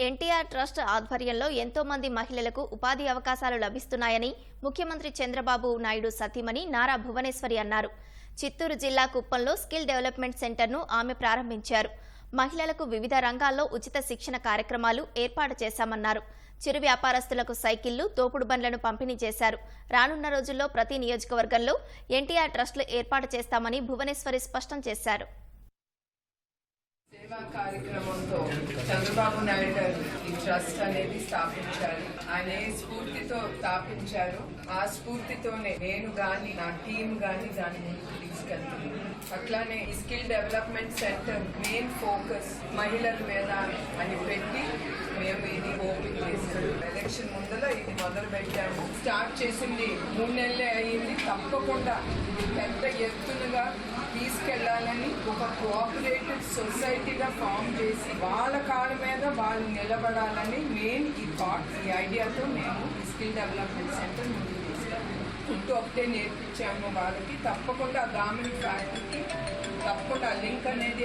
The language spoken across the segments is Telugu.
ఎన్టీఆర్ ట్రస్ట్ ఆధ్వర్యంలో ఎంతో మంది మహిళలకు ఉపాధి అవకాశాలు లభిస్తున్నాయని ముఖ్యమంత్రి చంద్రబాబు నాయుడు సతీమణి నారా భువనేశ్వరి అన్నారు. చిత్తూరు జిల్లా కుప్పంలో స్కిల్ డెవలప్మెంట్ సెంటర్ను ఆమె ప్రారంభించారు. మహిళలకు వివిధ రంగాల్లో ఉచిత శిక్షణ కార్యక్రమాలు ఏర్పాటు చేశామన్నారు. చిరు వ్యాపారస్తులకు సైకిళ్లు, తోపుడు బండ్లను పంపిణీ చేశారు. రానున్న రోజుల్లో ప్రతి నియోజకవర్గంలో ఎన్టీఆర్ ట్రస్టులు ఏర్పాటు చేస్తామని భువనేశ్వరి స్పష్టం చేశారు. సేవా కార్యక్రమంతో చంద్రబాబు నాయుడు గారు ఈ ట్రస్ట్ అనేది స్థాపించారు. ఆయన స్ఫూర్తితో స్థాపించారు. ఆ స్ఫూర్తితోనే నేను గాని నా టీం గాని దాని ముందుకు తీసుకెళ్తున్నాను. అట్లానే ఈ skill development centre main focus మహిళల మీద అని పెట్టి మేము ఇది ఓపెన్ చేసాము. ఎలక్షన్ ముందర ఇది మొదలు పెట్టాము. స్టార్ట్ చేసింది 3 నెలలే అయింది. తప్పకుండా ఇది పెద్ద ఎత్తునగా తీసుకెళ్లాలని ఒక కోఆపరేటివ్ సొసైటీగా ఫామ్ చేసి వాళ్ళ కాళ్ళ మీద వాళ్ళు నిలబడాలని మెయిన్ ఈ ఐడియాతో మేము స్కిల్ డెవలప్మెంట్ సెంటర్ ముందుకు తీసుకెళ్ళాము. ఫుడ్ ఒకటే నేర్పించాము వాళ్ళకి. తప్పకుండా గార్మెంట్ ఫ్యాక్టరీకి తప్పకుండా లింక్ అనేది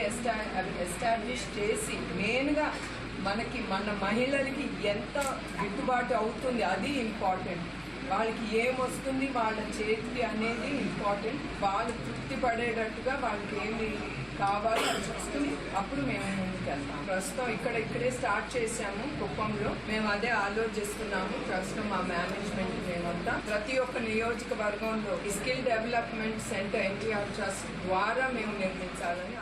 ఎస్టాబ్లిష్ చేసి మెయిన్గా మన మహిళలకి ఎంత గిట్టుబాటు అవుతుంది అది ఇంపార్టెంట్. వాళ్ళకి ఏమొస్తుంది వాళ్ళ చేతికి అనేది ఇంపార్టెంట్. వాళ్ళు తృప్తి పడేటట్టుగా వాళ్ళకి ఏమి కావాలో అది చూసుకుని అప్పుడు మేము ముందుకు వెళ్తాం. ప్రస్తుతం ఇక్కడే స్టార్ట్ చేశాము కుప్పంలో. మేము అదే ఆలోచిస్తున్నాము. ప్రస్తుతం మా మేనేజ్మెంట్ మేమంతా ప్రతి ఒక్క నియోజకవర్గంలో skill development centre NTR trust ద్వారా మేము నిర్మించాలని